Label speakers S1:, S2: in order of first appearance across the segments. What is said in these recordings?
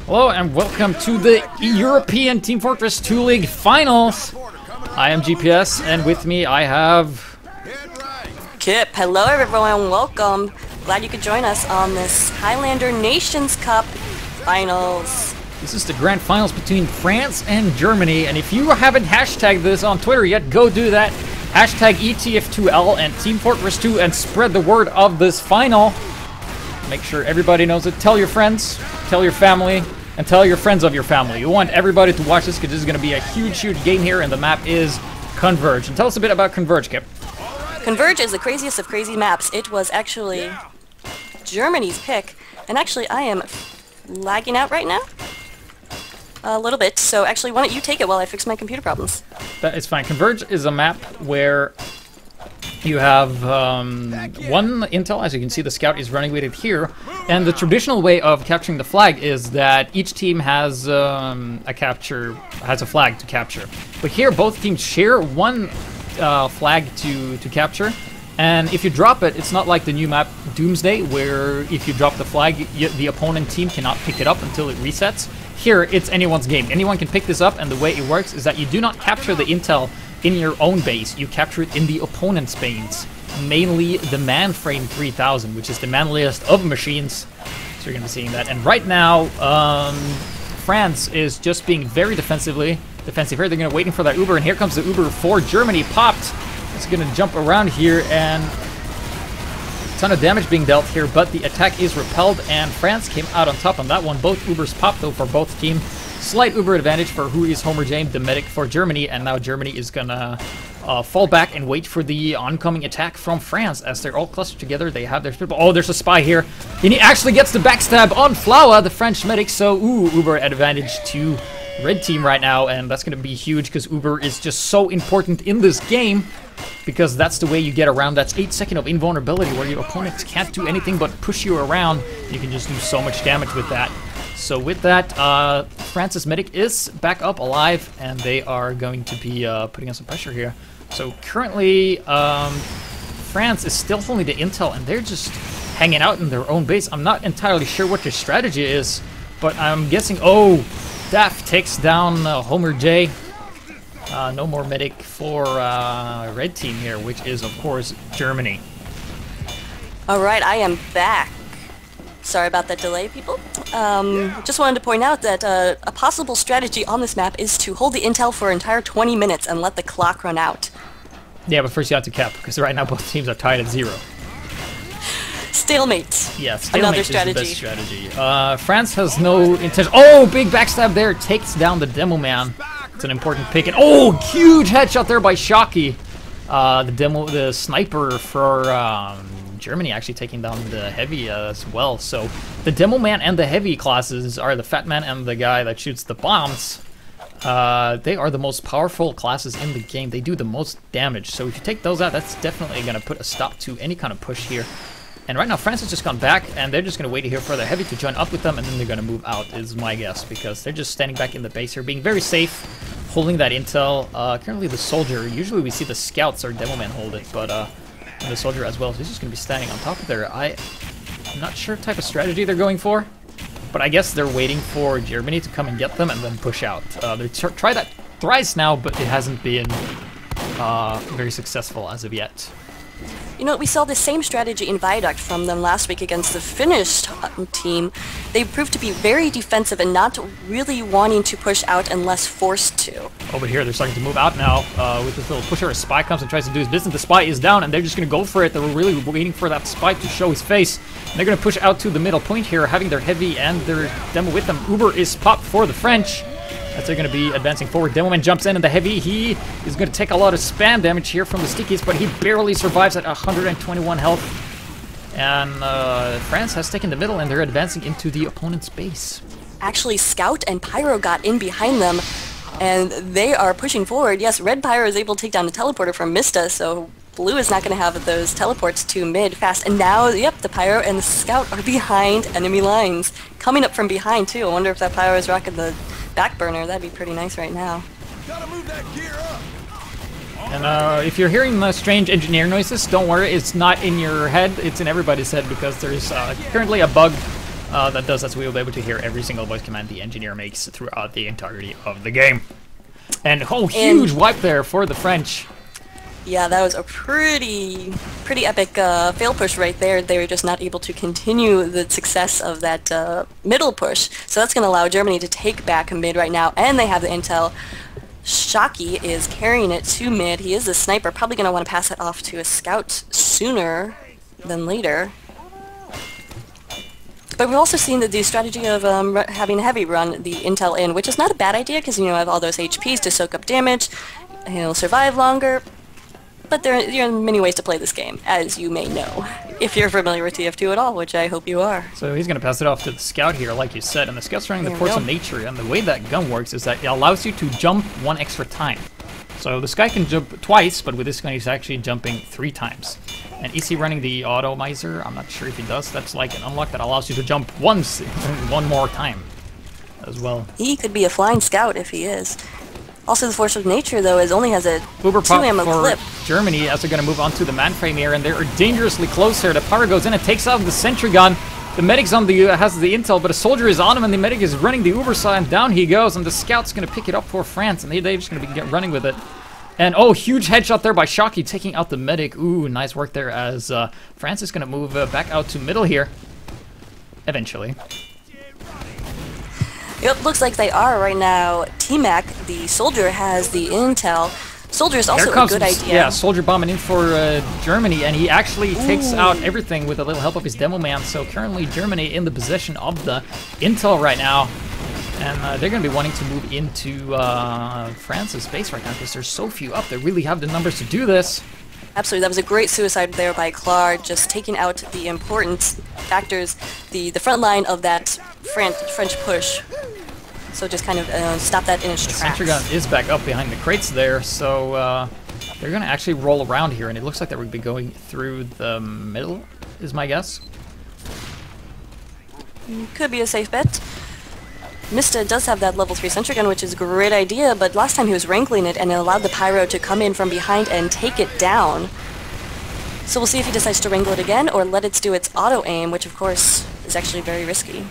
S1: Hello and welcome to the European Team Fortress 2 League Finals. I am GPS and with me I have...
S2: Kip. Hello everyone, welcome. Glad you could join us on this Highlander Nations Cup Finals.
S1: This is the grand finals between France and Germany, and if you haven't hashtagged this on Twitter yet, go do that. Hashtag ETF2L and Team Fortress 2 and spread the word of this final. Make sure everybody knows it. Tell your friends, tell your family, and tell your friends of your family. You want everybody to watch this because this is going to be a huge game here, and the map is Converge. And tell us a bit about Converge, Kip.
S2: Converge is the craziest of crazy maps. It was actually Germany's pick, and actually I am lagging out right now a little bit, so actually why don't you take it while I fix my computer problems.
S1: That is fine. Converge is a map where you have one intel. As you can see, the scout is running with it here, and the traditional way of capturing the flag is that each team has a flag to capture. But here both teams share one flag to capture, and if you drop it, it's not like the new map Doomsday where if you drop the flag the opponent team cannot pick it up until it resets. Here it's anyone's game. Anyone can pick this up, and the way it works is that you do not capture the intel in your own base, you capture it in the opponent's base, mainly the Manframe 3000, which is the manliest of machines. So you're going to be seeing that. And right now, France is just being very defensive here. They're going to waiting for that Uber, and here comes the Uber for Germany. Popped. It's going to jump around here, and a ton of damage being dealt here, but the attack is repelled, and France came out on top on that one. Both Ubers popped, though, for both teams. Slight Uber advantage for who is Homer James, the medic for Germany, and now Germany is gonna fall back and wait for the oncoming attack from France as they're all clustered together. They have their spit. Oh, there's a spy here, and he actually gets the backstab on Flower, the French medic. So, Uber advantage to red team right now, and that's gonna be huge because Uber is just so important in this game because that's the way you get around. That's 8 seconds of invulnerability where your opponents can't do anything but push you around. You can just do so much damage with that. So with that, France's medic is back up alive, and they are going to be putting on some pressure here. So currently, France is still holding the intel, and they're just hanging out in their own base. I'm not entirely sure what their strategy is, but I'm guessing, oh, Daff takes down Homer J. No more medic for red team here, which is, of course, Germany.
S2: Alright, I am back. Sorry about that delay, people. Just wanted to point out that a possible strategy on this map is to hold the intel for an entire 20 minutes and let the clock run out.
S1: Yeah, but first you have to cap, because right now both teams are tied at 0.
S2: Stalemate.
S1: Yeah, stalemate
S2: Another
S1: is
S2: strategy.
S1: the best strategy. France has no intention. Oh, big backstab there. Takes down the Demo Man. It's an important pick. And oh, huge headshot there by Shocky. The sniper for Germany actually taking down the heavy as well. So the Demo Man and the heavy classes are the Fat Man and the guy that shoots the bombs. They are the most powerful classes in the game. They do the most damage. So if you take those out, that's definitely going to put a stop to any kind of push here. And right now France has just gone back, and they're just going to wait here for their heavy to join up with them, and then they're going to move out, is my guess, because they're just standing back in the base here, being very safe, holding that intel. Currently the soldier, usually we see the scouts or Demo Man hold it, but the soldier as well, so he's just going to be standing on top of there. I'm not sure what type of strategy they're going for, but I guess they're waiting for Germany to come and get them and then push out. They tried that thrice now, but it hasn't been very successful as of yet.
S2: You know, we saw the same strategy in Viaduct from them last week against the Finnish team. They proved to be very defensive and not really wanting to push out unless forced to.
S1: Over here, they're starting to move out now with this little pusher. A spy comes and tries to do his business. The spy is down, and they're just going to go for it. They were really waiting for that spy to show his face. And they're going to push out to the middle point here, having their heavy and their demo with them. Uber is popped for the French. As they're going to be advancing forward. Demoman jumps in, and the heavy, he is going to take a lot of spam damage here from the stickies, but he barely survives at 121 health. And France has taken the middle, and they're advancing into the opponent's base.
S2: Actually, Scout and Pyro got in behind them, and they are pushing forward. Yes, Red Pyro is able to take down the teleporter from Mista, so Blue is not going to have those teleports to mid fast. And now, yep, the Pyro and the Scout are behind enemy lines. Coming up from behind, too. I wonder if that Pyro is rocking the back burner. That'd be pretty nice right now.
S3: Gotta move that gear up.
S1: And if you're hearing strange engineer noises, don't worry, it's not in your head, it's in everybody's head, because there's currently a bug that does that, so we will be able to hear every single voice command the engineer makes throughout the entirety of the game. And huge wipe there for the French.
S2: Yeah, that was a pretty epic fail push right there. They were just not able to continue the success of that middle push. So that's going to allow Germany to take back mid right now, and they have the intel. Shockey is carrying it to mid. He is a sniper, probably going to want to pass it off to a scout sooner than later. But we've also seen the strategy of having Heavy run the intel in, which is not a bad idea because you have all those HPs to soak up damage. He'll survive longer. But there are many ways to play this game, as you may know, if you're familiar with TF2 at all, which I hope you are.
S1: So he's going to pass it off to the scout here, like you said, and the scout's running the Force of Nature, and the way that gun works is that it allows you to jump 1 extra time. So this guy can jump twice, but with this gun he's actually jumping 3 times. And is he running the Automizer? I'm not sure if he does. That's like an unlock that allows you to jump once, 1 more time as well.
S2: He could be a flying scout if he is. Also, the Force of Nature, though, only has a
S1: Uber
S2: 2
S1: pop
S2: ammo
S1: for
S2: clip.
S1: Germany as they're going to move on to the man frame here, and they're dangerously close here. The power goes in and takes out the sentry gun. The medic's on the has the intel, but a soldier is on him, and the medic is running the Uber side, and down he goes, and the scout's going to pick it up for France, and they're just going to be running with it. And huge headshot there by Shockey, taking out the medic. Ooh, nice work there as France is going to move back out to middle here, eventually.
S2: Yep, looks like they are right now. T-Mac, the soldier, has the intel. Soldier is also a good idea.
S1: Yeah, soldier bombing in for Germany, and he actually takes out everything with a little help of his demo man. So currently Germany in the possession of the intel right now. And they're going to be wanting to move into France's base right now because there's so few up. They really have the numbers to do this.
S2: Absolutely, that was a great suicide there by Claude, just taking out the important factors, the front line of that French push. So just kind of stop that in its tracks.
S1: The sentry gun is back up behind the crates there, so they're going to actually roll around here, and it looks like they would be going through the middle, is my guess.
S2: Could be a safe bet. Mista does have that level 3 sentry gun, which is a great idea, but last time he was wrangling it and it allowed the Pyro to come in from behind and take it down. So we'll see if he decides to wrangle it again or let it do its auto-aim, which of course is actually very risky.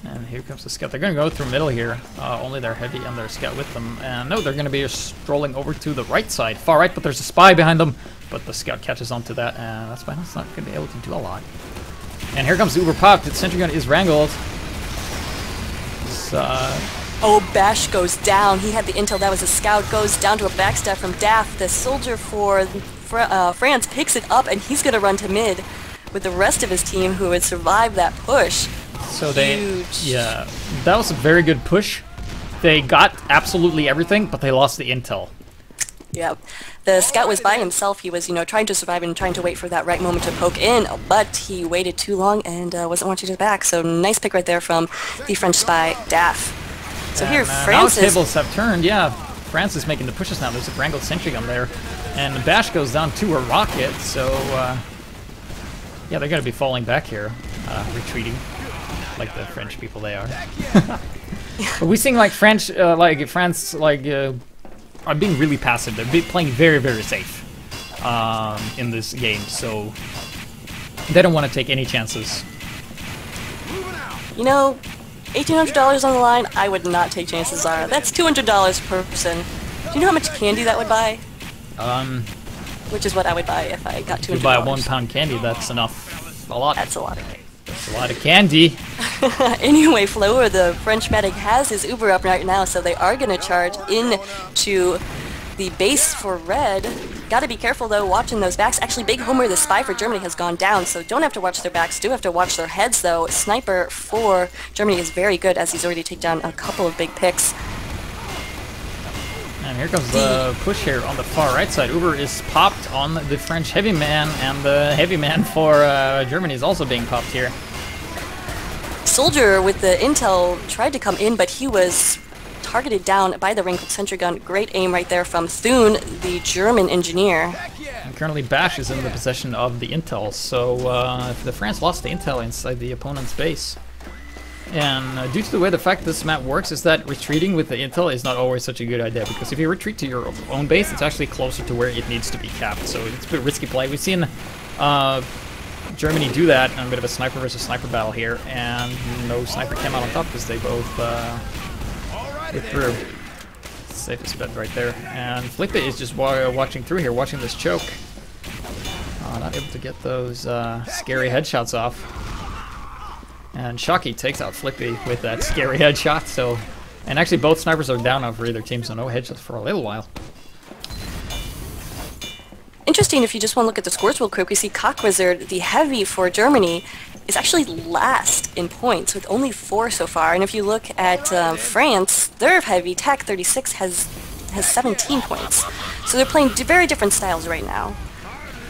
S1: And here comes the scout. They're going to go through middle here. Only their heavy and their scout with them. And no, they're going to be strolling over to the right side. Far right, but there's a spy behind them. But the scout catches onto that, and that's fine. That's not going to be able to do a lot. And here comes the Uber Pop. The sentry gun is wrangled.
S2: Oh, Bash goes down. He had the intel. That was a scout. Goes down to a backstab from Daff. The soldier for France picks it up, and he's going to run to mid with the rest of his team who had survived that push.
S1: So yeah, that was a very good push. They got absolutely everything, but they lost the intel.
S2: Yeah, the scout was by himself. He was, trying to survive and trying to wait for that right moment to poke in, but he waited too long and wasn't watching his back. So nice pick right there from the French spy, Daff. So
S1: and,
S2: here, France
S1: now tables have turned. Yeah, France is making the pushes now. There's a wrangled sentry gun there, and the Bash goes down to a rocket. So yeah, they're going to be falling back here, retreating, like the French people they are. But we seeing like France are being really passive. They're playing very, very safe in this game, so they don't want to take any chances.
S2: $1,800 on the line, I would not take chances, Zara. That's $200 per person. Do you know how much candy that would buy? Which is what I would buy if I got $200.
S1: If you buy a £1 candy, that's enough. A lot.
S2: That's a lot of candy.
S1: That's a lot of candy.
S2: Anyway, Flower, the French medic, has his Uber up right now, so they are going to charge into the base for red. Gotta be careful, though, watching those backs. Actually, Big Homer, the spy for Germany, has gone down, so don't have to watch their backs. Do have to watch their heads, though. Sniper for Germany is very good, as he's already taken down a couple of big picks.
S1: And here comes the push here on the far right side. Uber is popped on the French heavy man, and the heavy man for Germany is also being popped here.
S2: Soldier with the intel tried to come in, but he was targeted down by the wrinkled sentry gun. Great aim right there from Thune, the German engineer.
S1: And currently Bash is in the possession of the intel, so if the France lost the intel inside the opponent's base. And due to the way the fact this map works is that retreating with the intel is not always such a good idea, because if you retreat to your own base, it's actually closer to where it needs to be capped, so it's a bit risky play. We've seen Germany do that, a bit of a sniper versus sniper battle here, and no sniper came out on top because they both withdrew. Safest bet right there. And Flippe is just watching through here, watching this choke. Not able to get those scary headshots off. And Shocky takes out Flippe with that scary headshot. So, and actually both snipers are down now for either team, so no headshots for a little while.
S2: Interesting, if you just want to look at the scores real quick, we see Cock Wizard, the heavy for Germany, is actually last in points with only 4 so far. And if you look at France, their heavy, TAC 36, has 17 points. So they're playing very different styles right now.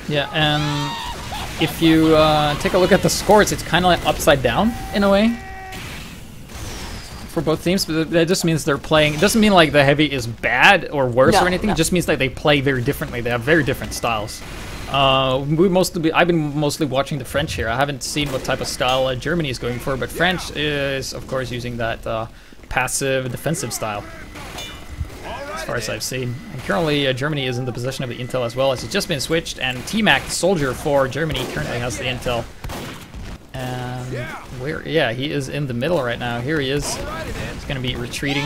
S1: Yeah, and if you take a look at the scores, it's kind of like upside down in a way for both teams, but that just means they're playing. It doesn't mean like the heavy is bad or worse or anything. It just means that they play very differently. They have very different styles. I've been mostly watching the French here. I haven't seen what type of style Germany is going for, but French is of course using that passive defensive style, as far as I've seen. And currently Germany is in the possession of the intel as well, as it's just been switched, and T-Mac, the soldier for Germany, currently has the intel. And where? Yeah, he is in the middle right now. Here he is. He's going to be retreating.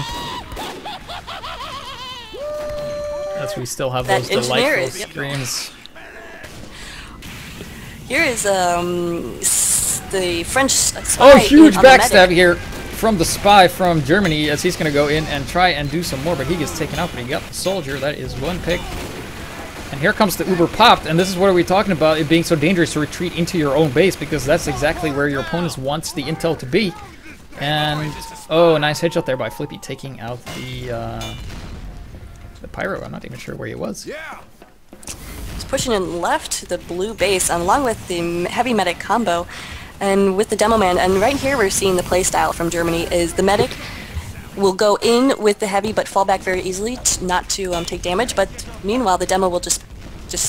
S1: As we still have those delightful screams.
S2: Here is the French spy.
S1: Oh, huge backstab here from the spy from Germany, as he's going to go in and try and do some more, but he gets taken out, but he got the soldier. That is one pick. And here comes the Uber popped, and this is what are we talking about, it being so dangerous to retreat into your own base, because that's exactly where your opponent wants the intel to be. And, oh, nice headshot there by Flippe, taking out the Pyro. I'm not even sure where he was.
S2: He's pushing in left to the blue base, along with the heavy medic combo, and with the demo man. And right here we're seeing the playstyle from Germany is the medic will go in with the heavy but fall back very easily, not to take damage, but meanwhile the demo will just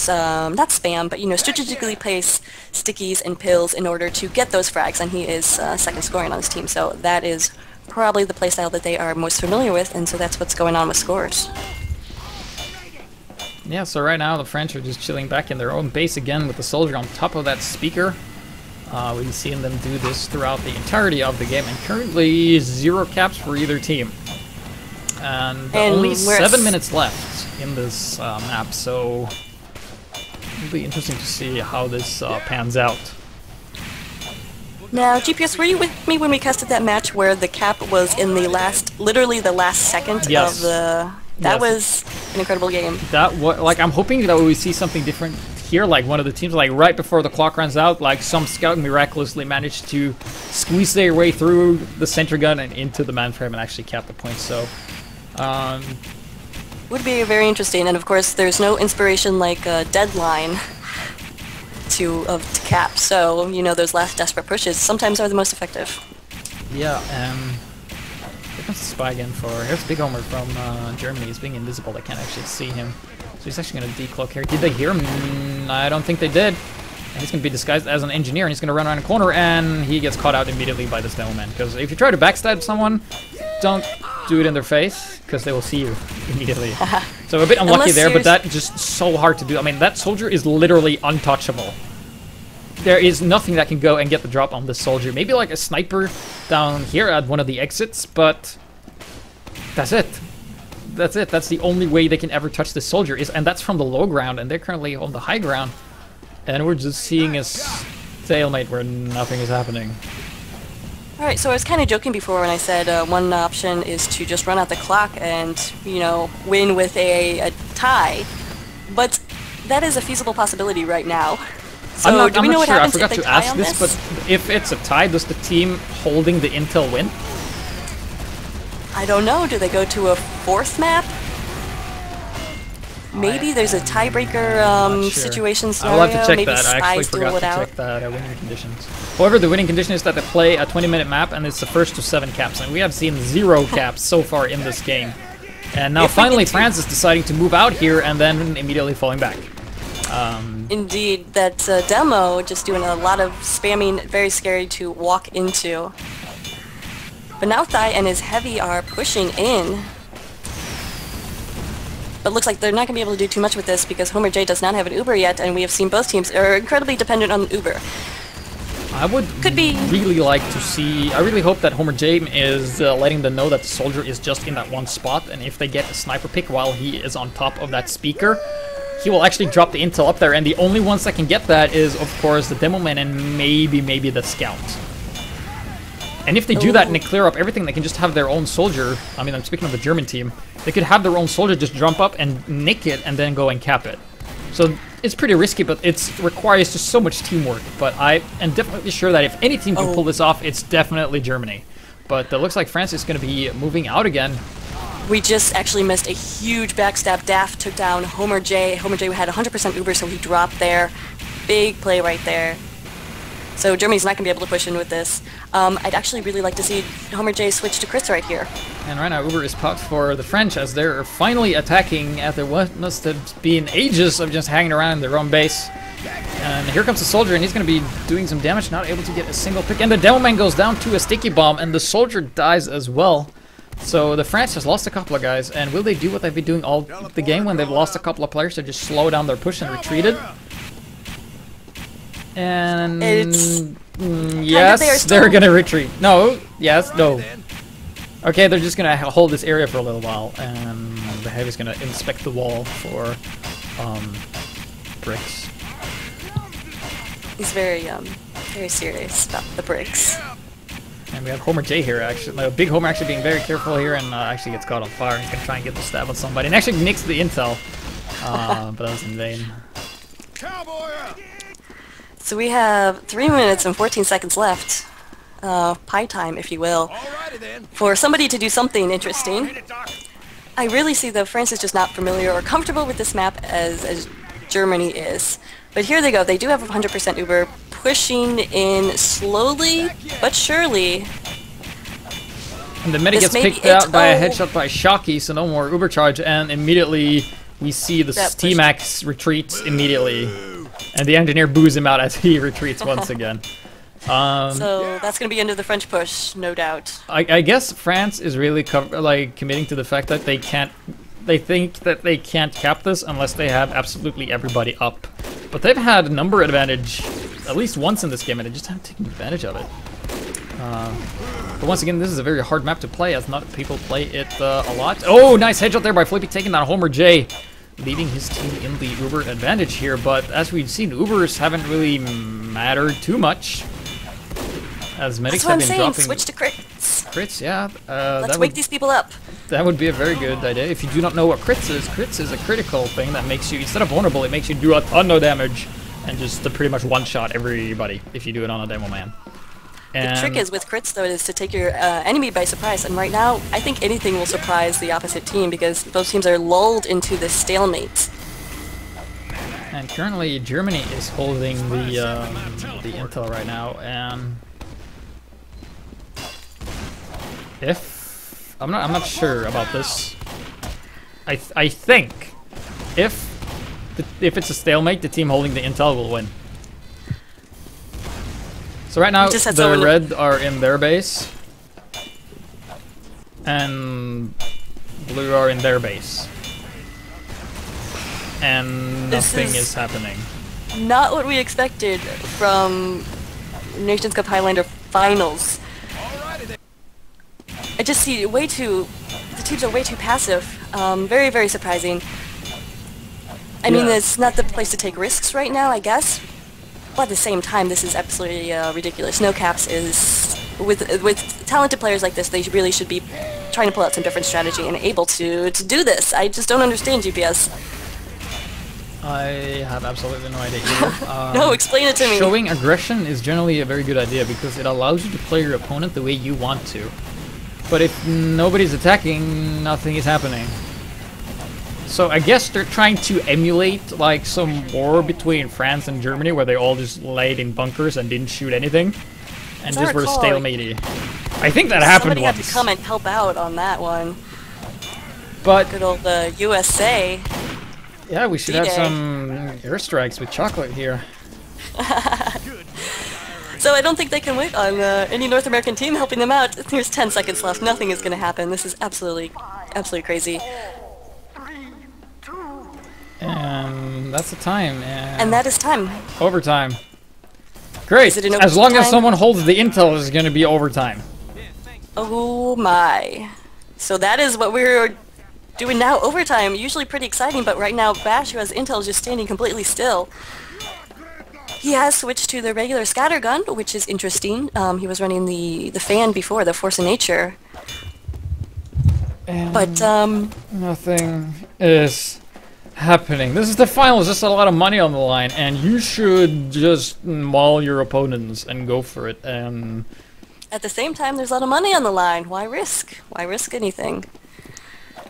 S2: not spam, but strategically place stickies and pills in order to get those frags, and he is second scoring on his team. So that is probably the playstyle that they are most familiar with, and so that's what's going on with scores.
S1: Yeah, so right now the French are just chilling back in their own base again with the soldier on top of that speaker. We've seen them do this throughout the entirety of the game, and currently 0 caps for either team. And only 7 minutes left in this map, so it'll be interesting to see how this pans out.
S2: Now, GPS, were you with me when we casted that match where the cap was in the literally the last second of the... That was an incredible game.
S1: I'm hoping that we see something different here, like one of the teams, like right before the clock runs out, like some scout miraculously managed to squeeze their way through the center gun and into the man frame and actually cap the point. So,
S2: would be very interesting. And of course, there's no inspiration like a deadline to cap. So those last desperate pushes sometimes are the most effective.
S1: Yeah. Here comes the spy again here's Big Homer from Germany. He's being invisible. They can't actually see him. So he's actually going to decloak here. Did they hear him? I don't think they did. And he's going to be disguised as an engineer, and he's going to run around a corner, and he gets caught out immediately by this demo man. Because if you try to backstab someone, don't do it in their face, because they will see you immediately. So a bit unlucky there, but that's just so hard to do. I mean, that soldier is literally untouchable. There is nothing that can go and get the drop on this soldier. Maybe like a sniper down here at one of the exits, but that's it. That's it. That's the only way they can ever touch this soldier, and that's from the low ground, and they're currently on the high ground. And we're just seeing a stalemate where nothing is happening.
S2: Alright, so I was kind of joking before when I said one option is to just run out the clock and, win with a tie. But that is a feasible possibility right now. So do we know what happens if they tie on this?
S1: But if it's a tie, does the team holding the intel win?
S2: I don't know. Do they go to a 4th map? Maybe there's a tiebreaker situation scenario.
S1: I'll have to check
S2: Maybe
S1: that. I actually forgot to check that winning conditions. However, the winning condition is that they play a 20-minute map, and it's the first to 7 caps. And we have seen 0 caps so far in this game. And now finally France is deciding to move out here and then immediately falling back.
S2: Indeed, that demo just doing a lot of spamming, very scary to walk into. But now Thai and his heavy are pushing in. But looks like they're not going to be able to do too much with this because Homer J does not have an Uber yet, and we have seen both teams are incredibly dependent on the Uber.
S1: I would really like to see. I really hope that Homer J is letting them know that the soldier is just in that one spot, and if they get a sniper pick while he is on top of that speaker, he will actually drop the intel up there. And the only ones that can get that is, of course, the demo man and maybe the scout. And if they do that and they clear up everything, they can just have their own soldier. I mean, I'm speaking of the German team. They could have their own soldier just jump up and nick it and then go and cap it. So it's pretty risky, but it requires just so much teamwork. But I am definitely sure that if any team can pull this off, it's definitely Germany. But it looks like France is going to be moving out again.
S2: We just actually missed a huge backstab. Daft took down Homer J. Homer J had 100% Uber, so he dropped there. Big play right there. So Germany's not going to be able to push in with this. I'd actually really like to see Homer J switch to crits right here.
S1: And right now Uber is popped for the French as they're finally attacking after what must have been ages of just hanging around in their own base. And here comes the soldier, and he's going to be doing some damage, not able to get a single pick. And the demo man goes down to a sticky bomb, and the soldier dies as well. So the French has lost a couple of guys, and will they do what they've been doing all the game when they've lost a couple of players to just slow down their push and retreated? And yes, they're gonna retreat. No, yes, no. Okay, they're just gonna hold this area for a little while, and the heavy's gonna inspect the wall for bricks.
S2: He's very serious about the bricks.
S1: And we have Homer J here, actually. Big Homer actually being very careful here, and actually gets caught on fire. He's gonna try and get the stab on somebody, and actually nicks the intel, but that was in vain.
S3: Cowboy up!
S2: So we have 3 minutes and 14 seconds left. Pie time, if you will.
S3: Alrighty then.
S2: For somebody to do something interesting. I really see that France is just not familiar or comfortable with this map as Germany is. But here they go. They do have 100% Uber, pushing in slowly but surely.
S1: And the medic gets picked out by a headshot by Shocky, so no more Uber charge, and immediately we see the T-Max retreats immediately. And the engineer boos him out as he retreats once again.
S2: So that's going to be into the French push, no doubt.
S1: I guess France is really committing to the fact that they can't. They think that they can't cap this unless they have absolutely everybody up. But they've had a number advantage at least once in this game, and they just haven't taken advantage of it. But once again, this is a very hard map to play, as not people play it a lot. Oh, nice headshot there by Flippy, taking down Homer J, leading his team in the Uber advantage here. But as we've seen, Ubers haven't really mattered too much, as medics have been dropping.
S2: Switch to crits.
S1: Crits, yeah.
S2: Let's wake these people up.
S1: That would be a very good idea. If you do not know what crits is a critical thing that makes you, instead of vulnerable, it makes you do a ton of damage and just to pretty much one-shot everybody if you do it on a demo man. And
S2: the trick is with crits, though, is to take your enemy by surprise. And right now, I think anything will surprise the opposite team because both teams are lulled into this stalemate.
S1: And currently, Germany is holding the intel right now, and if I'm not sure about this. I think if it's a stalemate, the team holding the intel will win. So right now, the red are in their base, and blue are in their base, and nothing is happening.
S2: Not what we expected from Nations Cup Highlander Finals. I just see the teams are way too passive. Very, very surprising. I mean, it's not the place to take risks right now, I guess. But at the same time, this is absolutely ridiculous. No caps is with talented players like this. They really should be trying to pull out some different strategy and able to do this. I just don't understand GPS.
S1: I have absolutely no idea either.
S2: No, explain it to me.
S1: Showing aggression is generally a very good idea because it allows you to play your opponent the way you want to. But if nobody's attacking, nothing is happening. So I guess they're trying to emulate like some war between France and Germany where they all just laid in bunkers and didn't shoot anything. And just were stalematey. I think that happened once.
S2: Somebody had to come and help out on that one.
S1: But
S2: good old USA.
S1: Yeah, we should have some airstrikes with chocolate here.
S2: So I don't think they can wait on any North American team helping them out. There's 10 seconds left. Nothing is going to happen. This is absolutely crazy.
S1: And that's the time.
S2: And that is time.
S1: Overtime. Great.
S2: Is it an
S1: As long as
S2: overtime?
S1: someone holds the intel, it's going to be overtime.
S2: Oh my. So that is what we're doing now, overtime. Usually pretty exciting, but right now Bash, who has intel, is just standing completely still. He has switched to the regular scattergun, which is interesting. He was running the fan before, the Force of Nature.
S1: And
S2: But,
S1: nothing is happening. This is the finals, just a lot of money on the line, and you should just maul your opponents and go for it. And
S2: at the same time, there's a lot of money on the line. Why risk? Why risk anything?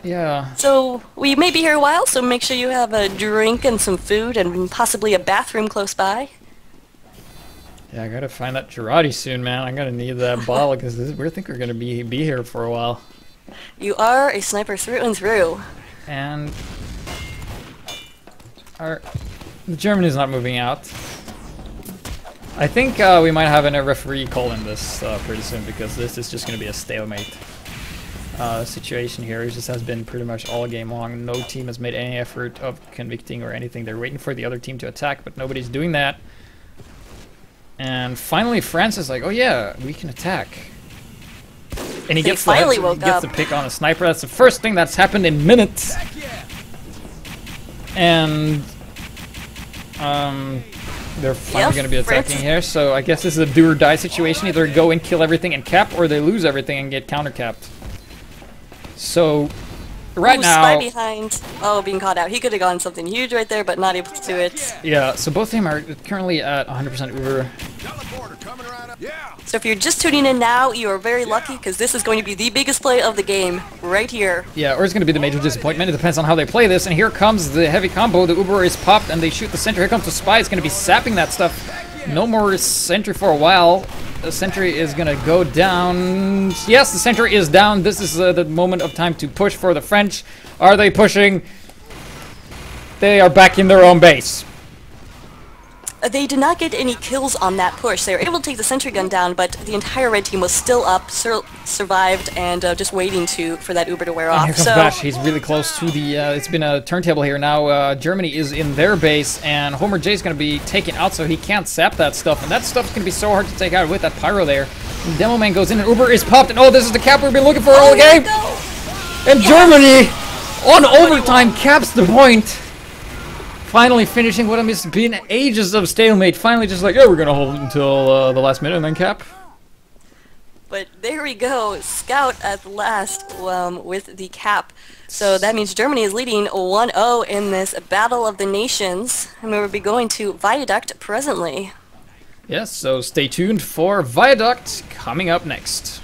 S1: yeah,
S2: So, we may be here a while, so make sure you have a drink and some food and possibly a bathroom close by.
S1: yeah, I gotta find that Girardi soon, man. I'm gonna need that bottle because we think we're gonna be here for a while.
S2: You are a sniper through and through.
S1: And the Germany's not moving out. I think we might have a referee call in this pretty soon because this is just going to be a stalemate situation here. It just has been pretty much all game long. No team has made any effort of convicting or anything. They're waiting for the other team to attack, but nobody's doing that. And finally, France is like, "Oh yeah, we can attack." And he gets the pick on a sniper. That's the first thing that's happened in minutes. And they're finally going to be attacking here. So I guess this is a do or die situation. Either go and kill everything and cap, or they lose everything and get counter capped. So right now,
S2: Spy behind. Oh, being caught out. He could have gone something huge right there, but not able to do it.
S1: yeah. So both of them are currently at 100% Uber.
S3: Teleporter coming right up. Yeah.
S2: So if you're just tuning in now, you are very lucky because this is going to be the biggest play of the game right here.
S1: Yeah, or it's going to be the major disappointment. It depends on how they play this. And here comes the heavy combo. The Uber is popped, and they shoot the sentry. Here comes the spy. It's going to be sapping that stuff. No more sentry for a while. The sentry is going to go down. Yes, the sentry is down. This is the moment of time to push for the French. Are they pushing? They are back in their own base.
S2: They did not get any kills on that push. They were able to take the sentry gun down, but the entire red team was still up, survived, and just waiting for that Uber to wear
S1: And
S2: off.
S1: here comes Bash. He's really close to the... it's been a turntable here now. Germany is in their base, and Homer J is going to be taken out, so he can't sap that stuff. And that stuff's going to be so hard to take out with that pyro there. And Demo Man goes in, and Uber is popped, and oh, this is the cap we've been looking for all game! And Germany, on overtime, caps the point. Finally finishing what has been ages of stalemate. Finally just like, yeah, we're going to hold until the last minute and then cap.
S2: But there we go, Scout at last with the cap. So that means Germany is leading 1-0 in this Battle of the Nations. And we will be going to Viaduct presently.
S1: Yes, so stay tuned for Viaduct coming up next.